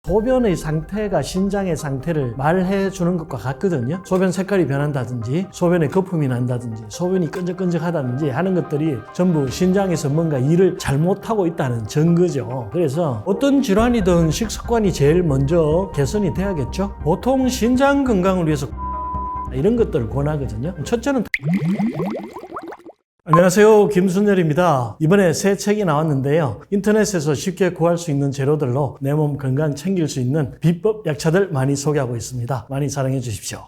소변의 상태가 신장의 상태를 말해 주는 것과 같거든요. 소변 색깔이 변한다든지 소변에 거품이 난다든지 소변이 끈적끈적하다든지 하는 것들이 전부 신장에서 뭔가 일을 잘못하고 있다는 증거죠. 그래서 어떤 질환이든 식습관이 제일 먼저 개선이 돼야겠죠. 보통 신장 건강을 위해서 이런 것들을 권하거든요. 첫째는 안녕하세요, 김순열입니다. 이번에 새 책이 나왔는데요. 인터넷에서 쉽게 구할 수 있는 재료들로 내 몸 건강 챙길 수 있는 비법 약차들 많이 소개하고 있습니다. 많이 사랑해 주십시오.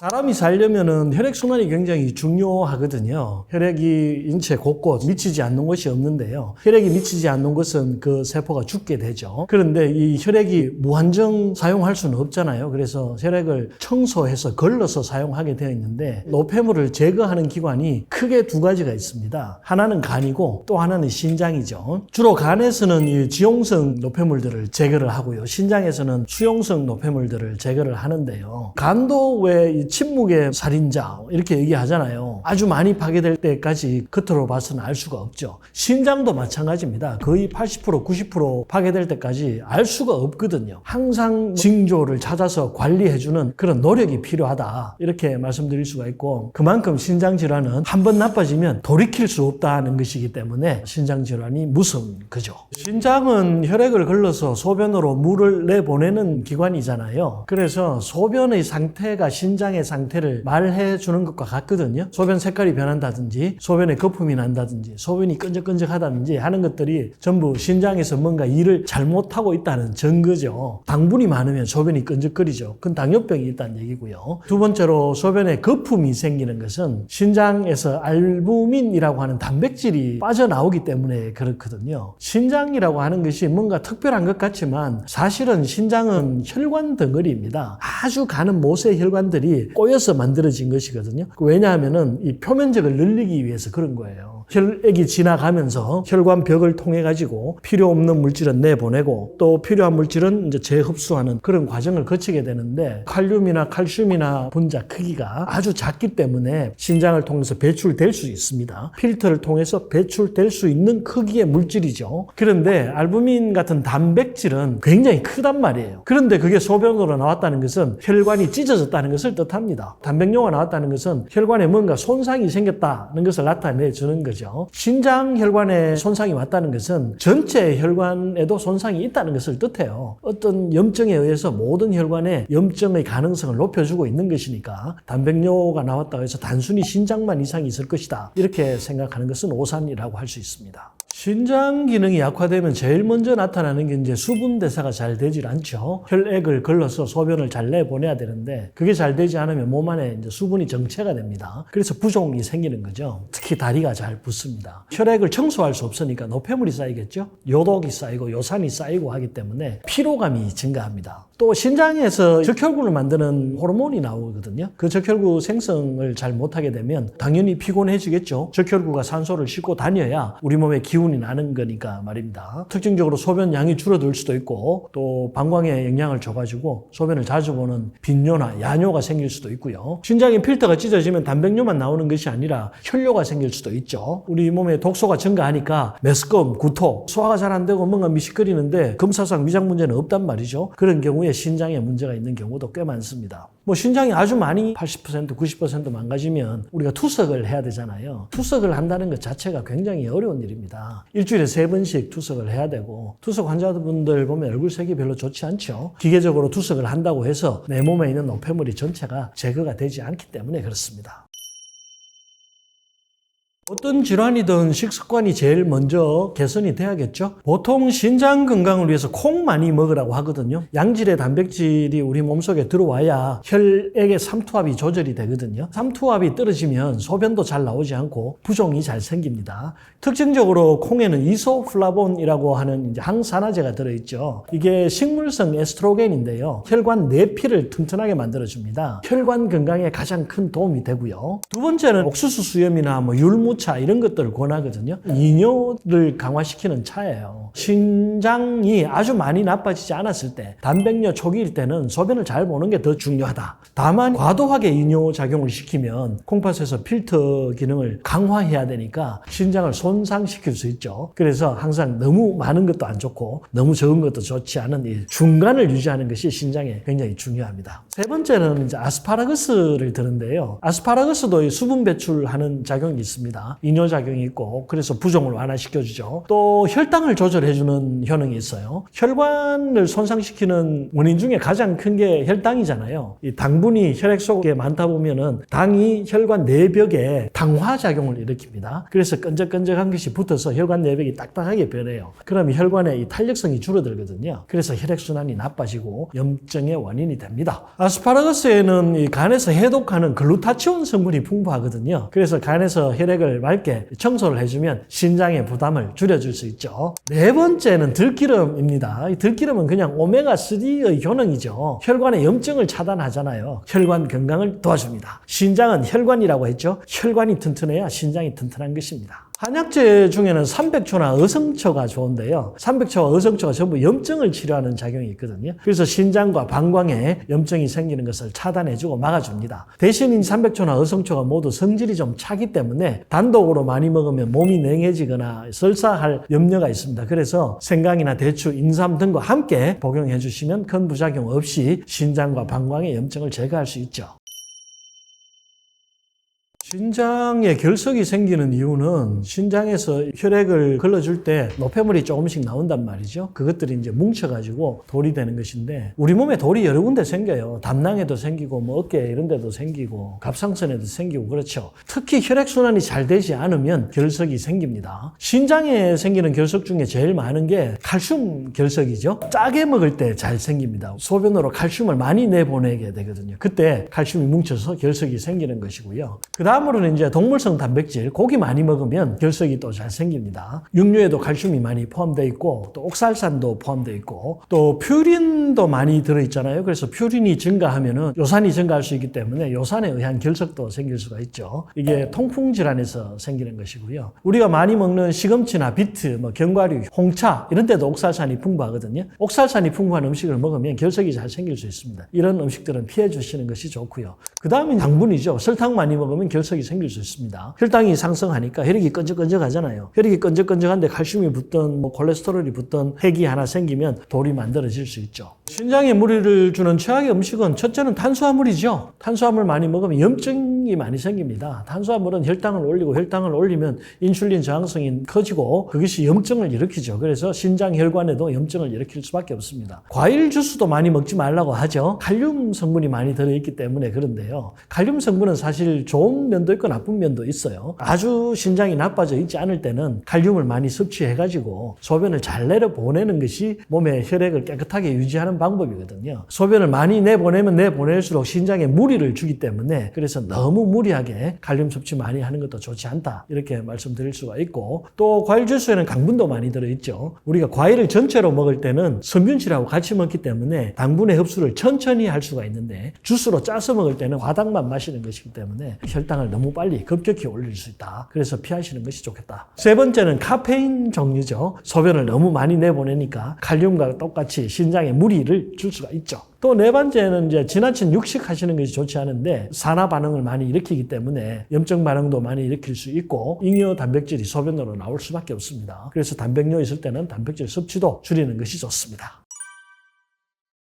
사람이 살려면은 혈액순환이 굉장히 중요하거든요. 혈액이 인체 곳곳 미치지 않는 곳이 없는데요. 혈액이 미치지 않는 곳은 그 세포가 죽게 되죠. 그런데 이 혈액이 무한정 사용할 수는 없잖아요. 그래서 혈액을 청소해서 걸러서 사용하게 되어 있는데 노폐물을 제거하는 기관이 크게 두 가지가 있습니다. 하나는 간이고 또 하나는 신장이죠. 주로 간에서는 이 지용성 노폐물들을 제거를 하고요. 신장에서는 수용성 노폐물들을 제거를 하는데요. 간도 왜 침묵의 살인자 이렇게 얘기하잖아요. 아주 많이 파괴될 때까지 겉으로 봐서는 알 수가 없죠. 신장도 마찬가지입니다. 거의 80% 90% 파괴될 때까지 알 수가 없거든요. 항상 징조를 찾아서 관리해주는 그런 노력이 필요하다 이렇게 말씀드릴 수가 있고, 그만큼 신장 질환은 한번 나빠지면 돌이킬 수 없다는 것이기 때문에 신장 질환이 무서운 거죠. 신장은 혈액을 걸러서 소변으로 물을 내보내는 기관이잖아요. 그래서 소변의 상태가 신장의 상태를 말해 주는 것과 같거든요. 소변 색깔이 변한다든지 소변에 거품이 난다든지 소변이 끈적끈적하다든지 하는 것들이 전부 신장에서 뭔가 일을 잘못하고 있다는 증거죠. 당분이 많으면 소변이 끈적거리죠. 그건 당뇨병이 있다는 얘기고요. 두 번째로 소변에 거품이 생기는 것은 신장에서 알부민이라고 하는 단백질이 빠져나오기 때문에 그렇거든요. 신장이라고 하는 것이 뭔가 특별한 것 같지만 사실은 신장은 혈관 덩어리입니다. 아주 가는 모세 혈관들이 꼬여서 만들어진 것이거든요. 왜냐하면은 이 표면적을 늘리기 위해서 그런 거예요. 혈액이 지나가면서 혈관 벽을 통해 가지고 필요 없는 물질은 내보내고 또 필요한 물질은 이제 재흡수하는 그런 과정을 거치게 되는데, 칼륨이나 칼슘이나 분자 크기가 아주 작기 때문에 신장을 통해서 배출될 수 있습니다. 필터를 통해서 배출될 수 있는 크기의 물질이죠. 그런데 알부민 같은 단백질은 굉장히 크단 말이에요. 그런데 그게 소변으로 나왔다는 것은 혈관이 찢어졌다는 것을 뜻합니다. 단백뇨가 나왔다는 것은 혈관에 뭔가 손상이 생겼다는 것을 나타내 주는 거죠. 신장 혈관에 손상이 왔다는 것은 전체 혈관에도 손상이 있다는 것을 뜻해요. 어떤 염증에 의해서 모든 혈관에 염증의 가능성을 높여주고 있는 것이니까 단백뇨가 나왔다고 해서 단순히 신장만 이상이 있을 것이다 이렇게 생각하는 것은 오산이라고 할 수 있습니다. 신장 기능이 약화되면 제일 먼저 나타나는 게 이제 수분 대사가 잘 되질 않죠. 혈액을 걸러서 소변을 잘 내보내야 되는데 그게 잘 되지 않으면 몸 안에 이제 수분이 정체가 됩니다. 그래서 부종이 생기는 거죠. 특히 다리가 잘 붓습니다. 혈액을 청소할 수 없으니까 노폐물이 쌓이겠죠. 요독이 쌓이고 요산이 쌓이고 하기 때문에 피로감이 증가합니다. 또 신장에서 적혈구를 만드는 호르몬이 나오거든요. 그 적혈구 생성을 잘 못하게 되면 당연히 피곤해지겠죠. 적혈구가 산소를 싣고 다녀야 우리 몸에 기운이 나는 거니까 말입니다. 특징적으로 소변 양이 줄어들 수도 있고 또 방광에 영향을 줘가지고 소변을 자주 보는 빈뇨나 야뇨가 생길 수도 있고요. 신장의 필터가 찢어지면 단백뇨만 나오는 것이 아니라 혈뇨가 생길 수도 있죠. 우리 몸에 독소가 증가하니까 메스꺼움, 구토, 소화가 잘 안 되고 뭔가 미식거리는데 검사상 위장 문제는 없단 말이죠. 그런 경우에 신장에 문제가 있는 경우도 꽤 많습니다. 신장이 아주 많이 80%, 90% 망가지면 우리가 투석을 해야 되잖아요. 투석을 한다는 것 자체가 굉장히 어려운 일입니다. 일주일에 3번씩 투석을 해야 되고, 투석 환자분들 보면 얼굴색이 별로 좋지 않죠. 기계적으로 투석을 한다고 해서 내 몸에 있는 노폐물이 전체가 제거가 되지 않기 때문에 그렇습니다. 어떤 질환이든 식습관이 제일 먼저 개선이 돼야겠죠. 보통 신장 건강을 위해서 콩 많이 먹으라고 하거든요. 양질의 단백질이 우리 몸속에 들어와야 혈액의 삼투압이 조절이 되거든요. 삼투압이 떨어지면 소변도 잘 나오지 않고 부종이 잘 생깁니다. 특징적으로 콩에는 이소플라본이라고 하는 이제 항산화제가 들어있죠. 이게 식물성 에스트로겐인데요. 혈관 내피를 튼튼하게 만들어줍니다. 혈관 건강에 가장 큰 도움이 되고요. 두 번째는 옥수수 수염이나 율무 유부차 이런 것들을 권하거든요. 이뇨를 강화시키는 차예요. 신장이 아주 많이 나빠지지 않았을 때, 단백뇨 초기일 때는 소변을 잘 보는 게 더 중요하다. 다만 과도하게 이뇨 작용을 시키면 콩팥에서 필터 기능을 강화해야 되니까 신장을 손상시킬 수 있죠. 그래서 항상 너무 많은 것도 안 좋고 너무 적은 것도 좋지 않은 이 중간을 유지하는 것이 신장에 굉장히 중요합니다. 세 번째는 이제 아스파라거스를 드는데요. 아스파라거스도 수분 배출하는 작용이 있습니다. 이뇨 작용이 있고 그래서 부종을 완화시켜주죠. 또 혈당을 조절해주는 효능이 있어요. 혈관을 손상시키는 원인 중에 가장 큰 게 혈당이잖아요. 이 당분이 혈액 속에 많다 보면은 당이 혈관 내벽에 당화 작용을 일으킵니다. 그래서 끈적끈적한 것이 붙어서 혈관 내벽이 딱딱하게 변해요. 그러면 혈관의 이 탄력성이 줄어들거든요. 그래서 혈액순환이 나빠지고 염증의 원인이 됩니다. 아스파라거스에는 이 간에서 해독하는 글루타치온 성분이 풍부하거든요. 그래서 간에서 혈액을 맑게 청소를 해주면 신장의 부담을 줄여줄 수 있죠. 네 번째는 들기름입니다. 이 들기름은 그냥 오메가3의 효능이죠. 혈관의 염증을 차단하잖아요. 혈관 건강을 도와줍니다. 신장은 혈관이라고 했죠. 혈관이 튼튼해야 신장이 튼튼한 것입니다. 한약재 중에는 삼백초나 어성초가 좋은데요. 삼백초와 어성초가 전부 염증을 치료하는 작용이 있거든요. 그래서 신장과 방광에 염증이 생기는 것을 차단해주고 막아줍니다. 대신 삼백초나 어성초가 모두 성질이 좀 차기 때문에 단독으로 많이 먹으면 몸이 냉해지거나 설사할 염려가 있습니다. 그래서 생강이나 대추, 인삼 등과 함께 복용해 주시면 큰 부작용 없이 신장과 방광의 염증을 제거할 수 있죠. 신장에 결석이 생기는 이유는 신장에서 혈액을 걸러줄 때 노폐물이 조금씩 나온단 말이죠. 그것들이 이제 뭉쳐가지고 돌이 되는 것인데 우리 몸에 돌이 여러 군데 생겨요. 담낭에도 생기고 뭐 어깨 이런 데도 생기고 갑상선에도 생기고 그렇죠. 특히 혈액순환이 잘 되지 않으면 결석이 생깁니다. 신장에 생기는 결석 중에 제일 많은 게 칼슘 결석이죠. 짜게 먹을 때 잘 생깁니다. 소변으로 칼슘을 많이 내보내게 되거든요. 그때 칼슘이 뭉쳐서 결석이 생기는 것이고요. 그 다음으로는 이제 동물성 단백질, 고기 많이 먹으면 결석이 또 잘 생깁니다. 육류에도 칼슘이 많이 포함되어 있고 또 옥살산도 포함되어 있고 또 퓨린도 많이 들어있잖아요. 그래서 퓨린이 증가하면은 요산이 증가할 수 있기 때문에 요산에 의한 결석도 생길 수가 있죠. 이게 통풍 질환에서 생기는 것이고요. 우리가 많이 먹는 시금치나 비트, 견과류, 홍차 이런 데도 옥살산이 풍부하거든요. 옥살산이 풍부한 음식을 먹으면 결석이 잘 생길 수 있습니다. 이런 음식들은 피해 주시는 것이 좋고요. 그 다음은 당분이죠. 설탕 많이 먹으면 결석이 생길 수 있습니다. 혈당이 상승하니까 혈액이 끈적끈적하잖아요. 혈액이 끈적끈적한데 칼슘이 붙든 콜레스테롤이 붙든 핵이 하나 생기면 돌이 만들어질 수 있죠. 신장에 무리를 주는 최악의 음식은 첫째는 탄수화물이죠. 탄수화물 많이 먹으면 염증이 많이 생깁니다. 탄수화물은 혈당을 올리고 혈당을 올리면 인슐린 저항성이 커지고 그것이 염증을 일으키죠. 그래서 신장 혈관에도 염증을 일으킬 수밖에 없습니다. 과일 주스도 많이 먹지 말라고 하죠. 칼륨 성분이 많이 들어있기 때문에 그런데요. 칼륨 성분은 사실 좋은 면도 있고 나쁜 면도 있어요. 아주 신장이 나빠져 있지 않을 때는 칼륨을 많이 섭취해가지고 소변을 잘 내려보내는 것이 몸의 혈액을 깨끗하게 유지하는 방법이거든요. 소변을 많이 내보내면 내보낼수록 신장에 무리를 주기 때문에 그래서 너무 무리하게 칼륨 섭취 많이 하는 것도 좋지 않다. 이렇게 말씀드릴 수가 있고 또 과일 주스에는 강분도 많이 들어있죠. 우리가 과일을 전체로 먹을 때는 섬유질하고 같이 먹기 때문에 당분의 흡수를 천천히 할 수가 있는데 주스로 짜서 먹을 때는 과당만 마시는 것이기 때문에 혈당을 너무 빨리 급격히 올릴 수 있다. 그래서 피하시는 것이 좋겠다. 세 번째는 카페인 종류죠. 소변을 너무 많이 내보내니까 칼륨과 똑같이 신장에 무리를 줄 수가 있죠. 또 네 번째는 이제 지나친 육식 하시는 것이 좋지 않은데 산화 반응을 많이 일으키기 때문에 염증 반응도 많이 일으킬 수 있고 잉여 단백질이 소변으로 나올 수밖에 없습니다. 그래서 단백뇨 있을 때는 단백질 섭취도 줄이는 것이 좋습니다.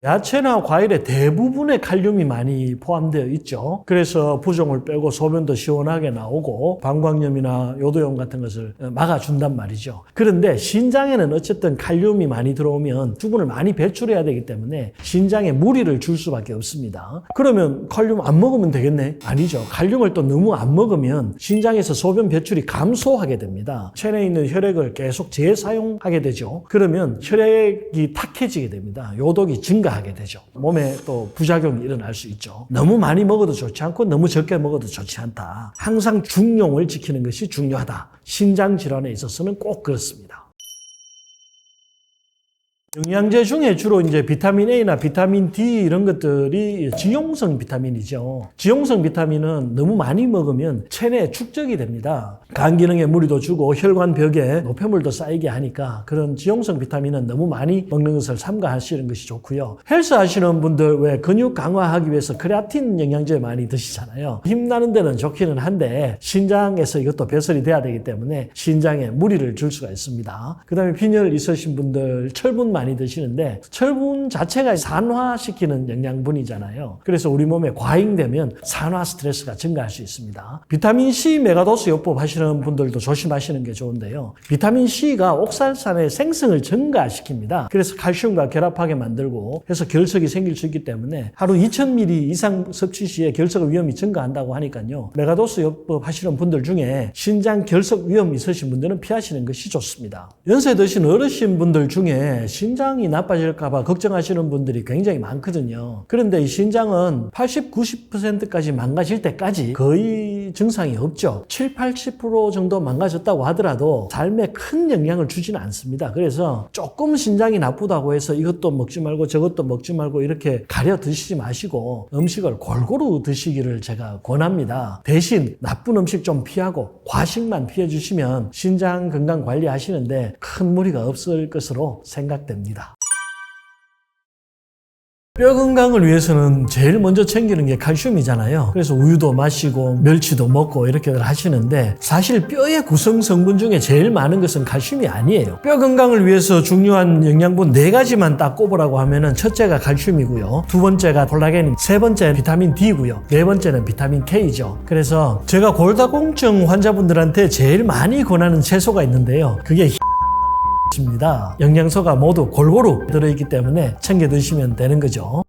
야채나 과일에 대부분의 칼륨이 많이 포함되어 있죠. 그래서 부종을 빼고 소변도 시원하게 나오고 방광염이나 요도염 같은 것을 막아준단 말이죠. 그런데 신장에는 어쨌든 칼륨이 많이 들어오면 수분을 많이 배출해야 되기 때문에 신장에 무리를 줄 수밖에 없습니다. 그러면 칼륨 안 먹으면 되겠네? 아니죠. 칼륨을 또 너무 안 먹으면 신장에서 소변 배출이 감소하게 됩니다. 체내에 있는 혈액을 계속 재사용하게 되죠. 그러면 혈액이 탁해지게 됩니다. 요독이 증가하게 되죠. 몸에 또 부작용이 일어날 수 있죠. 너무 많이 먹어도 좋지 않고 너무 적게 먹어도 좋지 않다. 항상 중용을 지키는 것이 중요하다. 신장 질환에 있어서는 꼭 그렇습니다. 영양제 중에 주로 이제 비타민 A나 비타민 D 이런 것들이 지용성 비타민이죠. 지용성 비타민은 너무 많이 먹으면 체내에 축적이 됩니다. 간 기능에 무리도 주고 혈관 벽에 노폐물도 쌓이게 하니까 그런 지용성 비타민은 너무 많이 먹는 것을 삼가하시는 것이 좋고요. 헬스 하시는 분들 왜 근육 강화하기 위해서 크레아틴 영양제 많이 드시잖아요. 힘나는 데는 좋기는 한데 신장에서 이것도 배설이 돼야 되기 때문에 신장에 무리를 줄 수가 있습니다. 그 다음에 빈혈 있으신 분들 철분 많이 드시는데 철분 자체가 산화시키는 영양분이잖아요. 그래서 우리 몸에 과잉되면 산화 스트레스가 증가할 수 있습니다. 비타민C 메가도스 요법 하시는 분들도 조심하시는 게 좋은데요. 비타민C가 옥살산의 생성을 증가시킵니다. 그래서 칼슘과 결합하게 만들고 해서 결석이 생길 수 있기 때문에 하루 2000ml 이상 섭취 시에 결석 위험이 증가한다고 하니까요. 메가도스 요법 하시는 분들 중에 신장 결석 위험 있으신 분들은 피하시는 것이 좋습니다. 연세 드신 어르신 분들 중에 신장이 나빠질까 봐 걱정하시는 분들이 굉장히 많거든요. 그런데 이 신장은 80, 90%까지 망가질 때까지 거의 증상이 없죠. 7, 80% 정도 망가졌다고 하더라도 삶에 큰 영향을 주지는 않습니다. 그래서 조금 신장이 나쁘다고 해서 이것도 먹지 말고 저것도 먹지 말고 이렇게 가려 드시지 마시고 음식을 골고루 드시기를 제가 권합니다. 대신 나쁜 음식 좀 피하고 과식만 피해 주시면 신장 건강 관리하시는데 큰 무리가 없을 것으로 생각됩니다. 뼈 건강을 위해서는 제일 먼저 챙기는 게 칼슘이잖아요. 그래서 우유도 마시고 멸치도 먹고 이렇게들 하시는데 사실 뼈의 구성 성분 중에 제일 많은 것은 칼슘이 아니에요. 뼈 건강을 위해서 중요한 영양분 4가지만 딱 꼽으라고 하면은 첫째가 칼슘이고요. 두 번째가 콜라겐, 세 번째 비타민 D고요. 네 번째는 비타민 K죠. 그래서 제가 골다공증 환자분들한테 제일 많이 권하는 채소가 있는데요. 그게 입니다. 영양소가 모두 골고루 들어있기 때문에 챙겨 드시면 되는 거죠.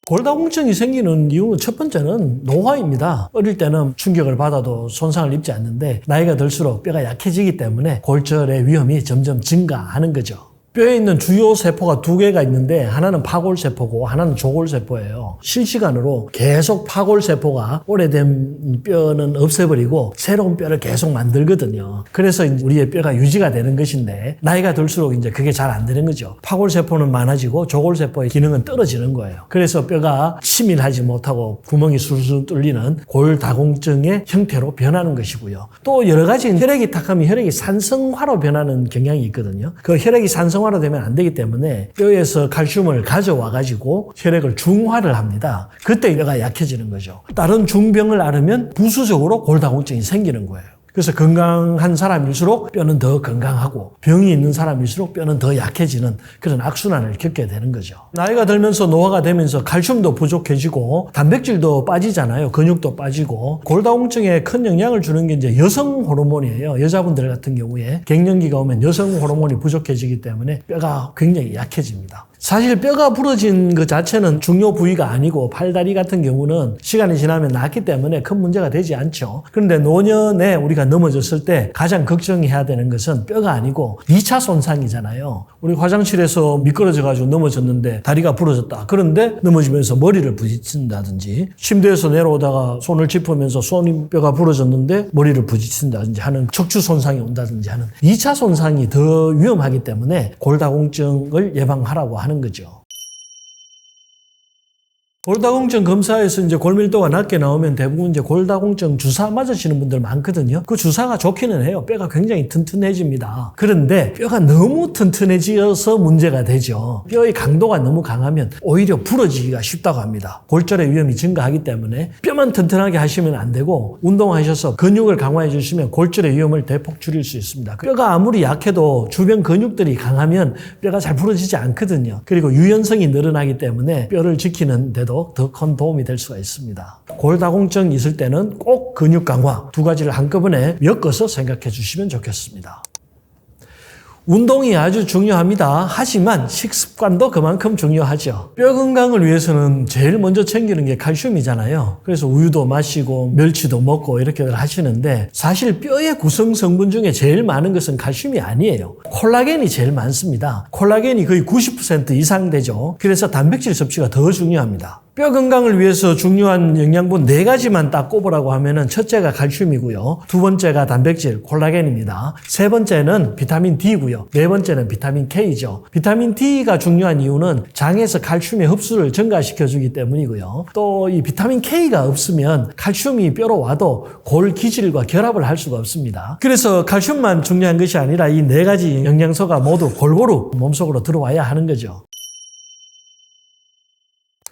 골다공증이 생기는 이유는 첫 번째는 노화입니다. 어릴 때는 충격을 받아도 손상을 입지 않는데 나이가 들수록 뼈가 약해지기 때문에 골절의 위험이 점점 증가하는 거죠. 뼈에 있는 주요 세포가 2개가 있는데 하나는 파골세포고 하나는 조골세포예요. 실시간으로 계속 파골세포가 오래된 뼈는 없애버리고 새로운 뼈를 계속 만들거든요. 그래서 우리의 뼈가 유지가 되는 것인데 나이가 들수록 이제 그게 잘 안 되는 거죠. 파골세포는 많아지고 조골세포의 기능은 떨어지는 거예요. 그래서 뼈가 치밀하지 못하고 구멍이 술술 뚫리는 골다공증의 형태로 변하는 것이고요. 또 여러 가지 혈액이 탁하면 혈액이 산성화로 변하는 경향이 있거든요. 그 혈액이 산성화 로 되면 안 되기 때문에 뼈에서 칼슘을 가져와 가지고 혈액을 중화를 합니다. 그때 뼈가 약해지는 거죠. 다른 중병을 앓으면 부수적으로 골다공증이 생기는 거예요. 그래서 건강한 사람일수록 뼈는 더 건강하고 병이 있는 사람일수록 뼈는 더 약해지는 그런 악순환을 겪게 되는 거죠. 나이가 들면서 노화가 되면서 칼슘도 부족해지고 단백질도 빠지잖아요. 근육도 빠지고 골다공증에 큰 영향을 주는 게 이제 여성 호르몬이에요. 여자분들 같은 경우에 갱년기가 오면 여성 호르몬이 부족해지기 때문에 뼈가 굉장히 약해집니다. 사실 뼈가 부러진 것 자체는 중요 부위가 아니고 팔다리 같은 경우는 시간이 지나면 낫기 때문에 큰 문제가 되지 않죠. 그런데 노년에 우리가 넘어졌을 때 가장 걱정해야 되는 것은 뼈가 아니고 2차 손상이잖아요. 우리 화장실에서 미끄러져가지고 넘어졌는데 다리가 부러졌다. 그런데 넘어지면서 머리를 부딪힌다든지 침대에서 내려오다가 손을 짚으면서 뼈가 부러졌는데 머리를 부딪힌다든지 하는 척추 손상이 온다든지 하는 2차 손상이 더 위험하기 때문에 골다공증을 예방하라고 하는 거죠. 골다공증 검사에서 이제 골밀도가 낮게 나오면 대부분 이제 골다공증 주사 맞으시는 분들 많거든요. 그 주사가 좋기는 해요. 뼈가 굉장히 튼튼해집니다. 그런데 뼈가 너무 튼튼해져서 문제가 되죠. 뼈의 강도가 너무 강하면 오히려 부러지기가 쉽다고 합니다. 골절의 위험이 증가하기 때문에 뼈만 튼튼하게 하시면 안 되고 운동하셔서 근육을 강화해 주시면 골절의 위험을 대폭 줄일 수 있습니다. 뼈가 아무리 약해도 주변 근육들이 강하면 뼈가 잘 부러지지 않거든요. 그리고 유연성이 늘어나기 때문에 뼈를 지키는 데도 더 큰 도움이 될 수가 있습니다. 골다공증 있을 때는 꼭 근육 강화 2가지를 한꺼번에 엮어서 생각해 주시면 좋겠습니다. 운동이 아주 중요합니다. 하지만 식습관도 그만큼 중요하죠. 뼈 건강을 위해서는 제일 먼저 챙기는 게 칼슘이잖아요. 그래서 우유도 마시고 멸치도 먹고 이렇게들 하시는데 사실 뼈의 구성 성분 중에 제일 많은 것은 칼슘이 아니에요. 콜라겐이 제일 많습니다. 콜라겐이 거의 90% 이상 되죠. 그래서 단백질 섭취가 더 중요합니다. 뼈 건강을 위해서 중요한 영양분 4가지만 딱 꼽으라고 하면은 첫째가 칼슘이고요. 두 번째가 단백질, 콜라겐입니다. 세 번째는 비타민 D고요. 네 번째는 비타민 K죠. 비타민 D가 중요한 이유는 장에서 칼슘의 흡수를 증가시켜주기 때문이고요. 또 이 비타민 K가 없으면 칼슘이 뼈로 와도 골 기질과 결합을 할 수가 없습니다. 그래서 칼슘만 중요한 것이 아니라 이 4가지 영양소가 모두 골고루 몸속으로 들어와야 하는 거죠.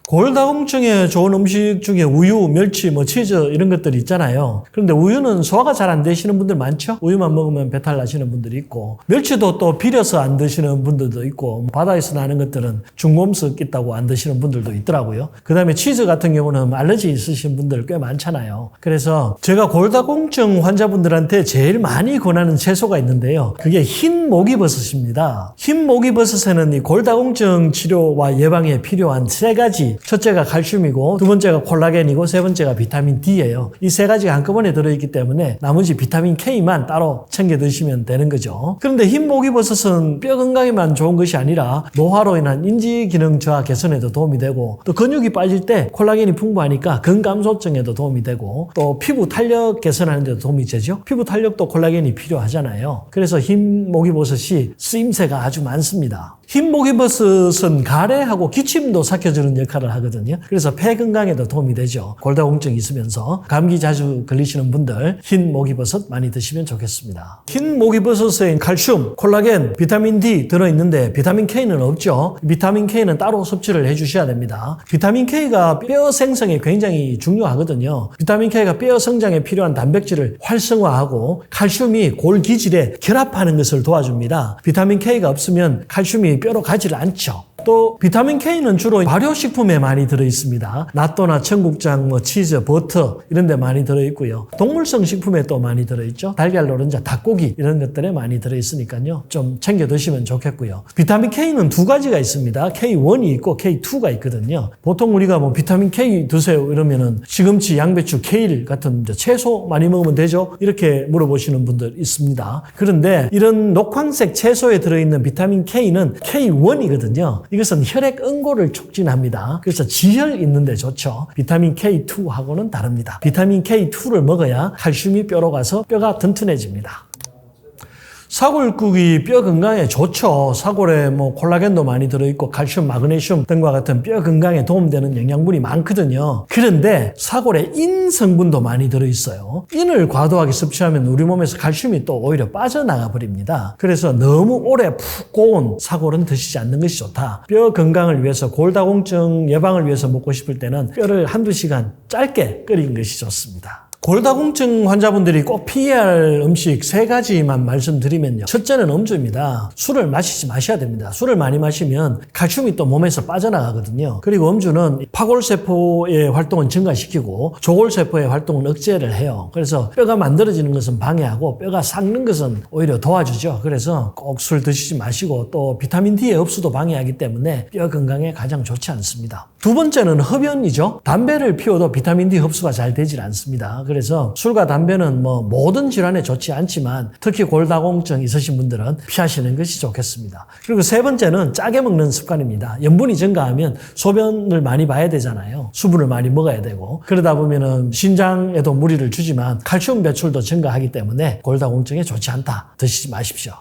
골다공증에 좋은 음식 중에 우유, 멸치, 치즈 이런 것들이 있잖아요. 그런데 우유는 소화가 잘 안 되시는 분들 많죠? 우유만 먹으면 배탈 나시는 분들이 있고, 멸치도 또 비려서 안 드시는 분들도 있고, 바다에서 나는 것들은 중금속 있다고 안 드시는 분들도 있더라고요. 그 다음에 치즈 같은 경우는 알러지 있으신 분들 꽤 많잖아요. 그래서 제가 골다공증 환자분들한테 제일 많이 권하는 채소가 있는데요. 그게 흰 목이버섯입니다. 흰 목이버섯에는 이 골다공증 치료와 예방에 필요한 3가지, 첫째가 칼슘이고 두 번째가 콜라겐이고 세 번째가 비타민 D예요. 이 3가지가 한꺼번에 들어있기 때문에 나머지 비타민 K만 따로 챙겨 드시면 되는 거죠. 그런데 흰 목이버섯은 뼈 건강에만 좋은 것이 아니라 노화로 인한 인지 기능 저하 개선에도 도움이 되고, 또 근육이 빠질 때 콜라겐이 풍부하니까 근감소증에도 도움이 되고, 또 피부 탄력 개선하는 데도 도움이 되죠. 피부 탄력도 콜라겐이 필요하잖아요. 그래서 흰 목이버섯이 쓰임새가 아주 많습니다. 흰 목이버섯은 가래하고 기침도 삭혀주는 역할을 하거든요. 그래서 폐 건강에도 도움이 되죠. 골다공증이 있으면서 감기 자주 걸리시는 분들 흰 목이버섯 많이 드시면 좋겠습니다. 흰 목이버섯에 칼슘, 콜라겐, 비타민 D 들어있는데 비타민 K는 없죠. 비타민 K는 따로 섭취를 해주셔야 됩니다. 비타민 K가 뼈 생성에 굉장히 중요하거든요. 비타민 K가 뼈 성장에 필요한 단백질을 활성화하고 칼슘이 골 기질에 결합하는 것을 도와줍니다. 비타민 K가 없으면 칼슘이 뼈로 가지를 않죠. 또 비타민 K는 주로 발효식품에 많이 들어있습니다. 낫또나 청국장, 치즈, 버터 이런 데 많이 들어있고요. 동물성 식품에 또 많이 들어있죠. 달걀, 노른자, 닭고기 이런 것들에 많이 들어있으니까요. 좀 챙겨 드시면 좋겠고요. 비타민 K는 2가지가 있습니다. K1이 있고 K2가 있거든요. 보통 우리가 비타민 K 드세요 이러면은 시금치, 양배추, 케일 같은 채소 많이 먹으면 되죠? 이렇게 물어보시는 분들 있습니다. 그런데 이런 녹황색 채소에 들어있는 비타민 K는 K1이거든요. 이것은 혈액 응고를 촉진합니다. 그래서 지혈 있는 데 좋죠. 비타민 K2하고는 다릅니다. 비타민 K2를 먹어야 칼슘이 뼈로 가서 뼈가 튼튼해집니다. 사골국이 뼈 건강에 좋죠. 사골에 콜라겐도 많이 들어있고 칼슘, 마그네슘 등과 같은 뼈 건강에 도움되는 영양분이 많거든요. 그런데 사골에 인 성분도 많이 들어있어요. 인을 과도하게 섭취하면 우리 몸에서 칼슘이 또 오히려 빠져나가 버립니다. 그래서 너무 오래 푹 고운 사골은 드시지 않는 것이 좋다. 뼈 건강을 위해서, 골다공증 예방을 위해서 먹고 싶을 때는 뼈를 1-2시간 짧게 끓인 것이 좋습니다. 골다공증 환자분들이 꼭 피해야 할 음식 3가지만 말씀드리면요. 첫째는 음주입니다. 술을 마셔야 됩니다. 술을 많이 마시면 칼슘이 또 몸에서 빠져나가거든요. 그리고 음주는 파골세포의 활동은 증가시키고 조골세포의 활동은 억제를 해요. 그래서 뼈가 만들어지는 것은 방해하고 뼈가 삭는 것은 오히려 도와주죠. 그래서 꼭 술 드시지 마시고, 또 비타민 D의 흡수도 방해하기 때문에 뼈 건강에 가장 좋지 않습니다. 두 번째는 흡연이죠. 담배를 피워도 비타민 D 흡수가 잘 되질 않습니다. 그래서 술과 담배는 모든 질환에 좋지 않지만 특히 골다공증 있으신 분들은 피하시는 것이 좋겠습니다. 그리고 세 번째는 짜게 먹는 습관입니다. 염분이 증가하면 소변을 많이 봐야 되잖아요. 수분을 많이 먹어야 되고, 그러다 보면은 신장에도 무리를 주지만 칼슘 배출도 증가하기 때문에 골다공증에 좋지 않다. 드시지 마십시오.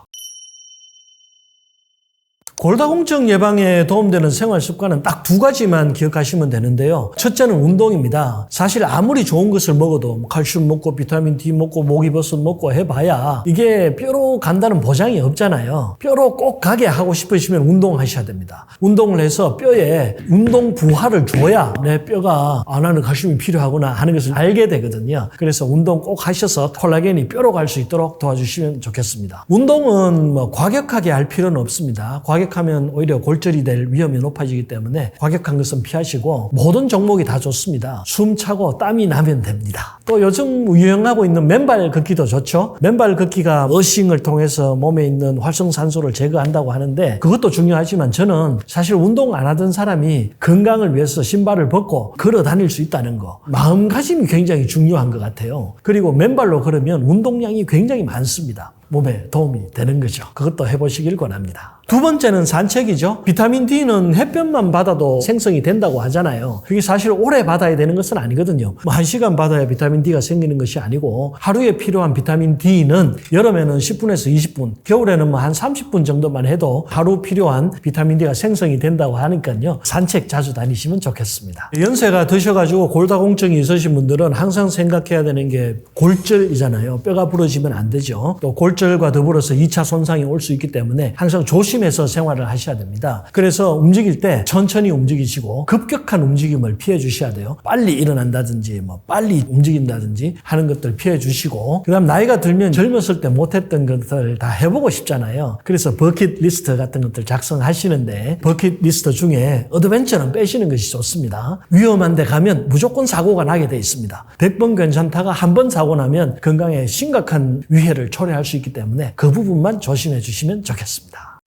골다공증 예방에 도움되는 생활 습관은 딱 2가지만 기억하시면 되는데요. 첫째는 운동입니다. 사실 아무리 좋은 것을 먹어도 칼슘 먹고 비타민 D 먹고 목이버섯 먹고 해봐야 이게 뼈로 간다는 보장이 없잖아요. 뼈로 꼭 가게 하고 싶으시면 운동하셔야 됩니다. 운동을 해서 뼈에 운동 부하를 줘야 내 뼈가 나는 칼슘이 필요하구나 하는 것을 알게 되거든요. 그래서 운동 꼭 하셔서 콜라겐이 뼈로 갈 수 있도록 도와주시면 좋겠습니다. 운동은 과격하게 할 필요는 없습니다. 과격하면 오히려 골절이 될 위험이 높아지기 때문에 과격한 것은 피하시고, 모든 종목이 다 좋습니다. 숨 차고 땀이 나면 됩니다. 또 요즘 유행하고 있는 맨발 걷기도 좋죠. 맨발 걷기가 어싱을 통해서 몸에 있는 활성산소를 제거한다고 하는데 그것도 중요하지만, 저는 사실 운동 안 하던 사람이 건강을 위해서 신발을 벗고 걸어 다닐 수 있다는 거, 마음가짐이 굉장히 중요한 것 같아요. 그리고 맨발로 걸으면 운동량이 굉장히 많습니다. 몸에 도움이 되는 거죠. 그것도 해보시길 권합니다. 두 번째는 산책이죠. 비타민 D는 햇볕만 받아도 생성이 된다고 하잖아요. 그게 사실 오래 받아야 되는 것은 아니거든요. 1시간 받아야 비타민 D가 생기는 것이 아니고 하루에 필요한 비타민 D는 여름에는 10분에서 20분, 겨울에는 한 30분 정도만 해도 하루 필요한 비타민 D가 생성이 된다고 하니까요. 산책 자주 다니시면 좋겠습니다. 연세가 드셔가지고 골다공증이 있으신 분들은 항상 생각해야 되는 게 골절이잖아요. 뼈가 부러지면 안 되죠. 또 골절과 더불어서 2차 손상이 올 수 있기 때문에 항상 조심해서 생활을 하셔야 됩니다. 그래서 움직일 때 천천히 움직이시고 급격한 움직임을 피해 주셔야 돼요. 빨리 일어난다든지 빨리 움직인다든지 하는 것들 피해 주시고, 그다음 나이가 들면 젊었을 때 못했던 것들 다 해보고 싶잖아요. 그래서 버킷리스트 같은 것들 작성하시는데 버킷리스트 중에 어드벤처는 빼시는 것이 좋습니다. 위험한 데 가면 무조건 사고가 나게 돼 있습니다. 100번 괜찮다가 한 번 사고 나면 건강에 심각한 위해를 초래할 수 있기 때문에 그 부분만 조심해 주시면 좋겠습니다.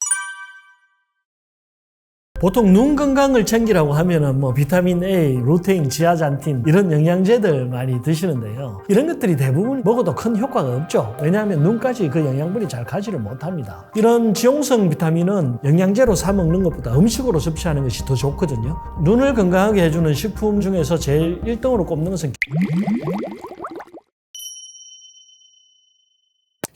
보통 눈 건강을 챙기라고 하면은 비타민 A, 루테인, 지아잔틴 이런 영양제들 많이 드시는데요. 이런 것들이 대부분 먹어도 큰 효과가 없죠. 왜냐하면 눈까지 그 영양분이 잘 가지를 못합니다. 이런 지용성 비타민은 영양제로 사 먹는 것보다 음식으로 섭취하는 것이 더 좋거든요. 눈을 건강하게 해주는 식품 중에서 제일 1등으로 꼽는 것은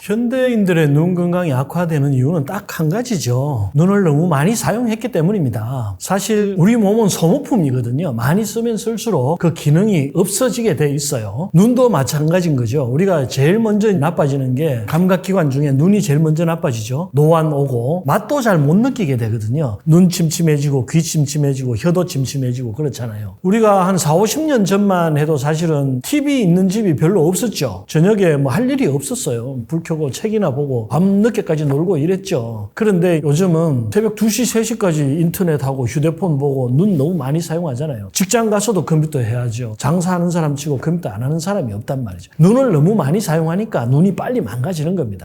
현대인들의 눈 건강이 악화되는 이유는 딱 한 가지죠. 눈을 너무 많이 사용했기 때문입니다. 사실 우리 몸은 소모품이거든요. 많이 쓰면 쓸수록 그 기능이 없어지게 돼 있어요. 눈도 마찬가지인 거죠. 우리가 제일 먼저 나빠지는 게 감각기관 중에 눈이 제일 먼저 나빠지죠. 노안 오고 맛도 잘 못 느끼게 되거든요. 눈 침침해지고 귀 침침해지고 혀도 침침해지고 그렇잖아요. 우리가 한 4, 50년 전만 해도 사실은 TV 있는 집이 별로 없었죠. 저녁에 할 일이 없었어요. 불 켜고 책이나 보고 밤늦게까지 놀고 이랬죠. 그런데 요즘은 새벽 2시, 3시까지 인터넷하고 휴대폰 보고 눈 너무 많이 사용하잖아요. 직장 가서도 컴퓨터 해야죠. 장사하는 사람 치고 컴퓨터 안 하는 사람이 없단 말이죠. 눈을 너무 많이 사용하니까 눈이 빨리 망가지는 겁니다.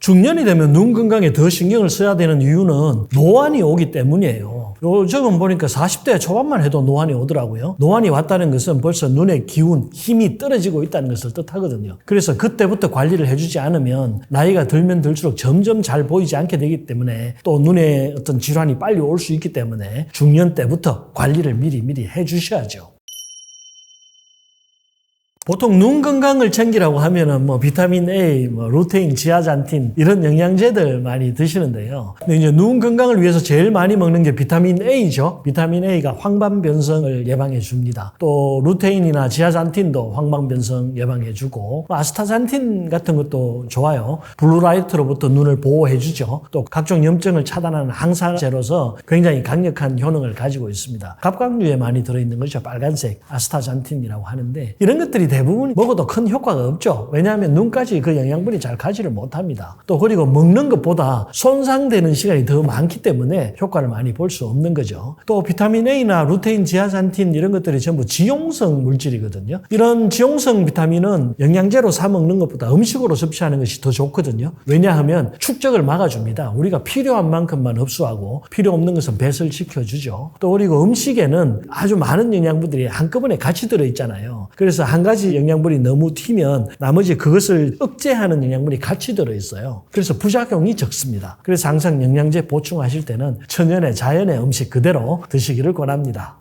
중년이 되면 눈 건강에 더 신경을 써야 되는 이유는 노안이 오기 때문이에요. 요즘은 보니까 40대 초반만 해도 노안이 오더라고요. 노안이 왔다는 것은 벌써 눈의 기운, 힘이 떨어지고 있다는 것을 뜻하거든요. 그래서 그때부터 관리를 해주지 않으면 나이가 들면 들수록 점점 잘 보이지 않게 되기 때문에 또 눈에 어떤 질환이 빨리 올 수 있기 때문에 중년 때부터 관리를 미리 해주셔야죠. 보통 눈 건강을 챙기라고 하면은 비타민 A, 루테인, 지아잔틴 이런 영양제들 많이 드시는데요. 근데 이제 눈 건강을 위해서 제일 많이 먹는 게 비타민 A죠. 비타민 A가 황반 변성을 예방해 줍니다. 또 루테인이나 지아잔틴도 황반 변성 예방해 주고, 아스타잔틴 같은 것도 좋아요. 블루라이트로부터 눈을 보호해 주죠. 또 각종 염증을 차단하는 항산제로서 굉장히 강력한 효능을 가지고 있습니다. 갑각류에 많이 들어있는 것이죠. 빨간색 아스타잔틴이라고 하는데, 이런 것들이 대부분 먹어도 큰 효과가 없죠. 왜냐하면 눈까지 그 영양분이 잘 가지를 못합니다. 또 그리고 먹는 것보다 손상되는 시간이 더 많기 때문에 효과를 많이 볼 수 없는 거죠. 또 비타민 A나 루테인, 지아잔틴 이런 것들이 전부 지용성 물질이거든요. 이런 지용성 비타민은 영양제로 사 먹는 것보다 음식으로 섭취하는 것이 더 좋거든요. 왜냐하면 축적을 막아줍니다. 우리가 필요한 만큼만 흡수하고 필요 없는 것은 배설시켜주죠. 또 그리고 음식에는 아주 많은 영양분들이 한꺼번에 같이 들어있잖아요. 그래서 한 가지 영양분이 너무 튀면 나머지 그것을 억제하는 영양분이 같이 들어있어요. 그래서 부작용이 적습니다. 그래서 항상 영양제 보충하실 때는 천연의 자연의 음식 그대로 드시기를 권합니다.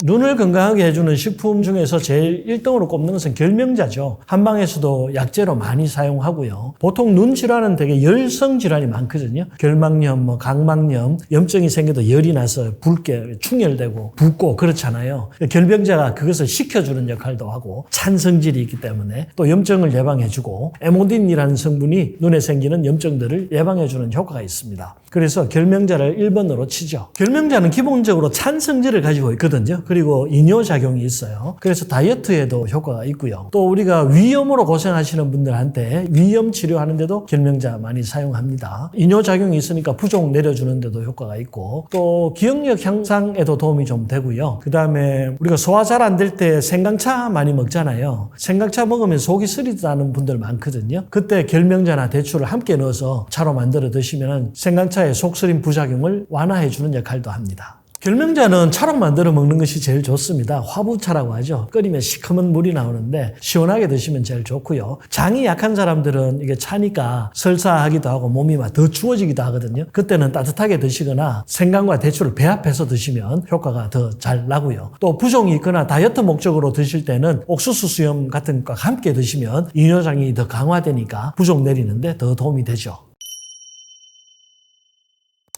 눈을 건강하게 해주는 식품 중에서 제일 1등으로 꼽는 것은 결명자죠. 한방에서도 약재로 많이 사용하고요. 보통 눈 질환은 되게 열성 질환이 많거든요. 결막염, 각막염, 염증이 생겨도 열이 나서 붉게 충혈되고 붓고 그렇잖아요. 결명자가 그것을 식혀주는 역할도 하고 찬성질이 있기 때문에 또 염증을 예방해주고 에모딘이라는 성분이 눈에 생기는 염증들을 예방해주는 효과가 있습니다. 그래서 결명자를 1번으로 치죠. 결명자는 기본적으로 찬성질을 가지고 있거든요. 그리고 이뇨작용이 있어요. 그래서 다이어트에도 효과가 있고요. 또 우리가 위염으로 고생하시는 분들한테 위염 치료하는데도 결명자 많이 사용합니다. 이뇨작용이 있으니까 부종 내려주는 데도 효과가 있고, 또 기억력 향상에도 도움이 좀 되고요. 그 다음에 우리가 소화 잘 안 될 때 생강차 많이 먹잖아요. 생강차 먹으면 속이 쓰리다는 분들 많거든요. 그때 결명자나 대추를 함께 넣어서 차로 만들어 드시면 생강차의 속쓰림 부작용을 완화해 주는 역할도 합니다. 결명자는 차로 만들어 먹는 것이 제일 좋습니다. 화부차라고 하죠. 끓이면 시커먼 물이 나오는데 시원하게 드시면 제일 좋고요. 장이 약한 사람들은 이게 차니까 설사하기도 하고 몸이 막 더 추워지기도 하거든요. 그때는 따뜻하게 드시거나 생강과 대추를 배합해서 드시면 효과가 더 잘 나고요. 또 부종이 있거나 다이어트 목적으로 드실 때는 옥수수 수염 같은 것과 함께 드시면 이뇨장이 더 강화되니까 부종 내리는데 더 도움이 되죠.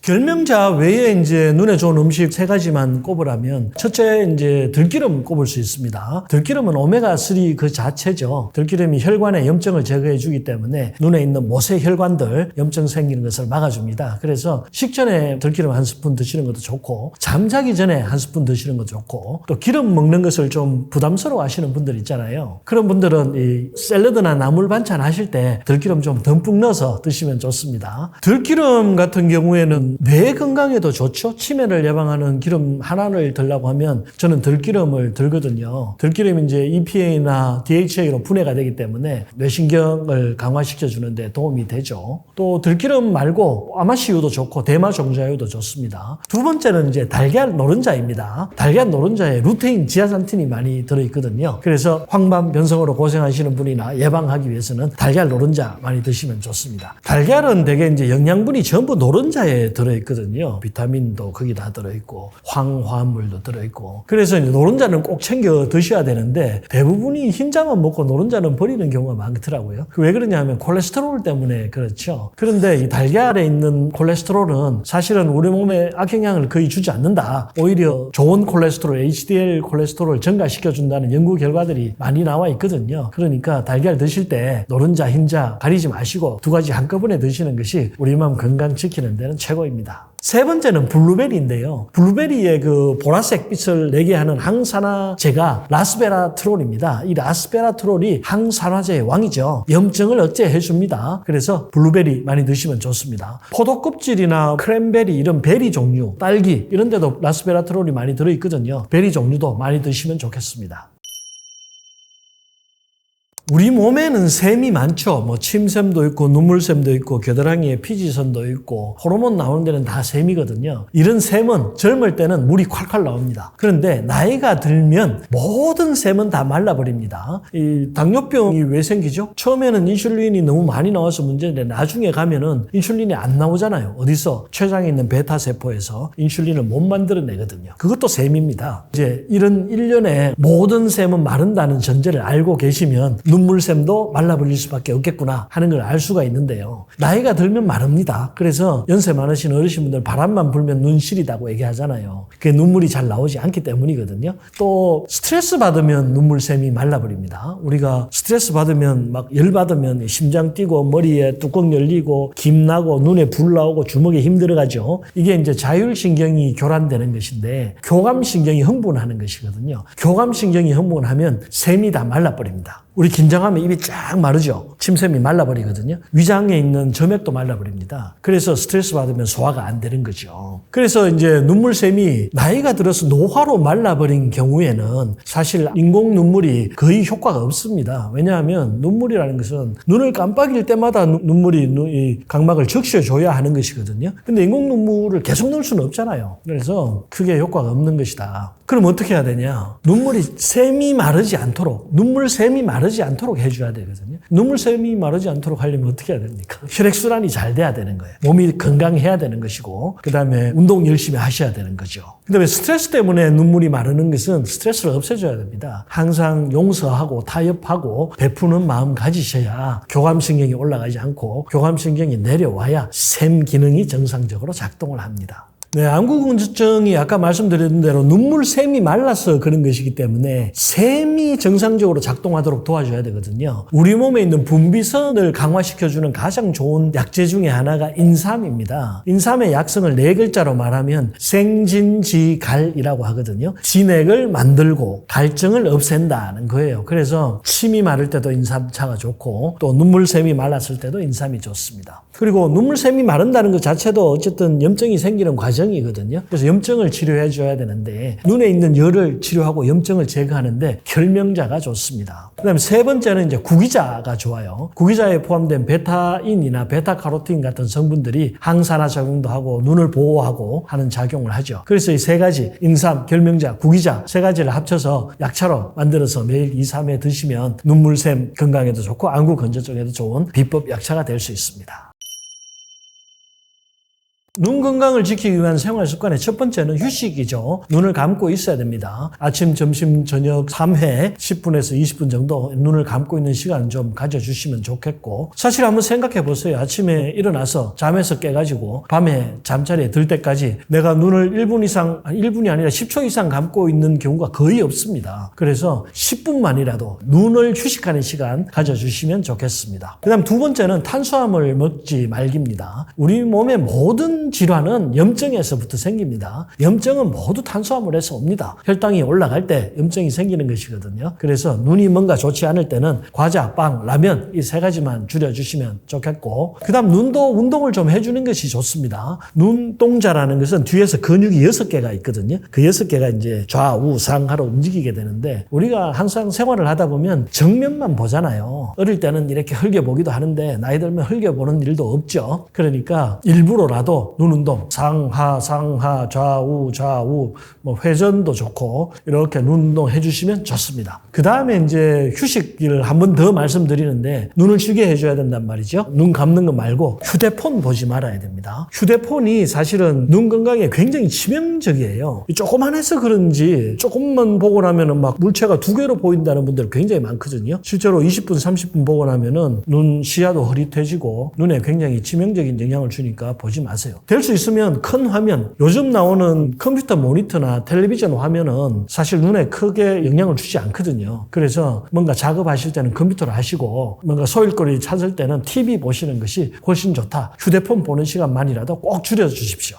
결명자 외에 이제 눈에 좋은 음식 3가지만 꼽으라면 첫째 이제 들기름 꼽을 수 있습니다. 들기름은 오메가3 그 자체죠. 들기름이 혈관의 염증을 제거해 주기 때문에 눈에 있는 모세 혈관들 염증 생기는 것을 막아줍니다. 그래서 식전에 들기름 1스푼 드시는 것도 좋고 잠자기 전에 1스푼 드시는 것도 좋고 또 기름 먹는 것을 좀 부담스러워 하시는 분들 있잖아요. 그런 분들은 이 샐러드나 나물 반찬 하실 때 들기름 좀 듬뿍 넣어서 드시면 좋습니다. 들기름 같은 경우에는 뇌 건강에도 좋죠. 치매를 예방하는 기름 하나를 들라고 하면 저는 들기름을 들거든요. 들기름이 이제 EPA나 DHA로 분해가 되기 때문에 뇌신경을 강화시켜 주는데 도움이 되죠. 또 들기름 말고 아마씨유도 좋고 대마 종자유도 좋습니다. 두 번째는 이제 달걀 노른자입니다. 달걀 노른자에 루테인, 지아산틴이 많이 들어있거든요. 그래서 황반 변성으로 고생하시는 분이나 예방하기 위해서는 달걀 노른자 많이 드시면 좋습니다. 달걀은 되게 이제 영양분이 전부 노른자에 들어있거든요. 비타민도 거기 다 들어있고 황화물도 들어있고 그래서 이제 노른자는 꼭 챙겨 드셔야 되는데 대부분이 흰자만 먹고 노른자는 버리는 경우가 많더라고요. 왜 그러냐면 콜레스테롤 때문에 그렇죠. 그런데 이 달걀에 있는 콜레스테롤은 사실은 우리 몸에 악영향을 거의 주지 않는다. 오히려 좋은 콜레스테롤, HDL 콜레스테롤을 증가시켜준다는 연구 결과들이 많이 나와 있거든요. 그러니까 달걀 드실 때 노른자, 흰자 가리지 마시고 2가지 한꺼번에 드시는 것이 우리 몸 건강 지키는 데는 최고입니다. 세 번째는 블루베리인데요. 블루베리의 그 보라색 빛을 내게 하는 항산화제가 라스베라트롤입니다. 이 라스베라트롤이 항산화제의 왕이죠. 염증을 억제해 줍니다. 그래서 블루베리 많이 드시면 좋습니다. 포도 껍질이나 크랜베리 이런 베리 종류, 딸기 이런 데도 라스베라트롤이 많이 들어있거든요. 베리 종류도 많이 드시면 좋겠습니다. 우리 몸에는 샘이 많죠. 뭐 침샘도 있고 눈물샘도 있고 겨드랑이에 피지선도 있고 호르몬 나오는 데는 다 샘이거든요. 이런 샘은 젊을 때는 물이 콸콸 나옵니다. 그런데 나이가 들면 모든 샘은 다 말라버립니다. 이 당뇨병이 왜 생기죠? 처음에는 인슐린이 너무 많이 나와서 문제인데 나중에 가면은 인슐린이 안 나오잖아요. 어디서? 췌장에 있는 베타세포에서 인슐린을 못 만들어내거든요. 그것도 샘입니다. 이제 이런 일련의 모든 샘은 마른다는 전제를 알고 계시면 눈물샘도 말라버릴 수밖에 없겠구나 하는 걸 알 수가 있는데요. 나이가 들면 마릅니다. 그래서 연세 많으신 어르신분들 바람만 불면 눈 시리다고 얘기하잖아요. 그게 눈물이 잘 나오지 않기 때문이거든요. 또 스트레스 받으면 눈물샘이 말라버립니다. 우리가 스트레스 받으면 막 열 받으면 심장 뛰고 머리에 뚜껑 열리고 김 나고 눈에 불 나오고 주먹에 힘 들어가죠. 이게 이제 자율신경이 교란되는 것인데 교감신경이 흥분하는 것이거든요. 교감신경이 흥분하면 샘이 다 말라버립니다. 우리 긴장하면 입이 쫙 마르죠. 침샘이 말라버리거든요. 위장에 있는 점액도 말라버립니다. 그래서 스트레스 받으면 소화가 안 되는 거죠. 그래서 이제 눈물샘이 나이가 들어서 노화로 말라버린 경우에는 사실 인공 눈물이 거의 효과가 없습니다. 왜냐하면 눈물이라는 것은 눈을 깜빡일 때마다 눈물이 각막을 적셔줘야 하는 것이거든요. 근데 인공 눈물을 계속 넣을 수는 없잖아요. 그래서 크게 효과가 없는 것이다. 그럼 어떻게 해야 되냐? 샘이 마르지 않도록, 눈물샘이 마르지 않도록 해줘야 되거든요. 눈물샘이 마르지 않도록 하려면 어떻게 해야 됩니까? 혈액순환이 잘 돼야 되는 거예요. 몸이 건강해야 되는 것이고, 그 다음에 운동 열심히 하셔야 되는 거죠. 그 다음에 스트레스 때문에 눈물이 마르는 것은 스트레스를 없애줘야 됩니다. 항상 용서하고 타협하고 베푸는 마음 가지셔야 교감신경이 올라가지 않고 교감신경이 내려와야 샘 기능이 정상적으로 작동을 합니다. 네, 안구근육증이 아까 말씀드린 대로 눈물샘이 말라서 그런 것이기 때문에 샘이 정상적으로 작동하도록 도와줘야 되거든요. 우리 몸에 있는 분비선을 강화시켜주는 가장 좋은 약재 중에 하나가 인삼입니다. 인삼의 약성을 4글자로 말하면 생진지갈이라고 하거든요. 진액을 만들고 갈증을 없앤다는 거예요. 그래서 침이 마를 때도 인삼차가 좋고 또 눈물샘이 말랐을 때도 인삼이 좋습니다. 그리고 눈물샘이 마른다는 것 자체도 어쨌든 염증이 생기는 과정이거든요. 그래서 염증을 치료해 줘야 되는데 눈에 있는 열을 치료하고 염증을 제거하는데 결명자가 좋습니다. 그다음에 세 번째는 이제 구기자가 좋아요. 구기자에 포함된 베타인이나 베타카로틴 같은 성분들이 항산화 작용도 하고 눈을 보호하고 하는 작용을 하죠. 그래서 이 세 가지 인삼, 결명자, 구기자 세 가지를 합쳐서 약차로 만들어서 매일 2, 3회 드시면 눈물샘 건강에도 좋고 안구 건조증에도 좋은 비법 약차가 될 수 있습니다. 눈 건강을 지키기 위한 생활 습관의 첫 번째는 휴식이죠. 눈을 감고 있어야 됩니다. 아침, 점심, 저녁 3회 10분에서 20분 정도 눈을 감고 있는 시간 좀 가져주시면 좋겠고 사실 한번 생각해 보세요. 아침에 일어나서 잠에서 깨가지고 밤에 잠자리에 들 때까지 내가 눈을 1분 이상, 1분이 아니라 10초 이상 감고 있는 경우가 거의 없습니다. 그래서 10분만이라도 눈을 휴식하는 시간 가져주시면 좋겠습니다. 그 다음 두 번째는 탄수화물 먹지 말기입니다. 우리 몸의 모든 질환은 염증에서부터 생깁니다. 염증은 모두 탄수화물에서 옵니다. 혈당이 올라갈 때 염증이 생기는 것이거든요. 그래서 눈이 뭔가 좋지 않을 때는 과자, 빵, 라면 이 세 가지만 줄여주시면 좋겠고 그 다음 눈도 운동을 좀 해주는 것이 좋습니다. 눈동자라는 것은 뒤에서 근육이 6개가 있거든요. 그 6개가 이제 좌우 상하로 움직이게 되는데 우리가 항상 생활을 하다 보면 정면만 보잖아요. 어릴 때는 이렇게 흘겨보기도 하는데 나이 들면 흘겨보는 일도 없죠. 그러니까 일부러라도 눈 운동, 상하, 좌우, 뭐 회전도 좋고 이렇게 눈 운동 해주시면 좋습니다. 그 다음에 이제 휴식을 한 번 더 말씀드리는데 눈을 쉬게 해줘야 된단 말이죠. 눈 감는 거 말고 휴대폰 보지 말아야 됩니다. 휴대폰이 사실은 눈 건강에 굉장히 치명적이에요. 조그만해서 그런지 조금만 보고 나면은 막 물체가 2개로 보인다는 분들 굉장히 많거든요. 실제로 20분, 30분 보고 나면은 눈 시야도 흐릿해지고 눈에 굉장히 치명적인 영향을 주니까 보지 마세요. 될 수 있으면 큰 화면, 요즘 나오는 컴퓨터 모니터나 텔레비전 화면은 사실 눈에 크게 영향을 주지 않거든요. 그래서 뭔가 작업하실 때는 컴퓨터를 하시고 뭔가 소일거리 찾을 때는 TV 보시는 것이 훨씬 좋다. 휴대폰 보는 시간만이라도 꼭 줄여주십시오.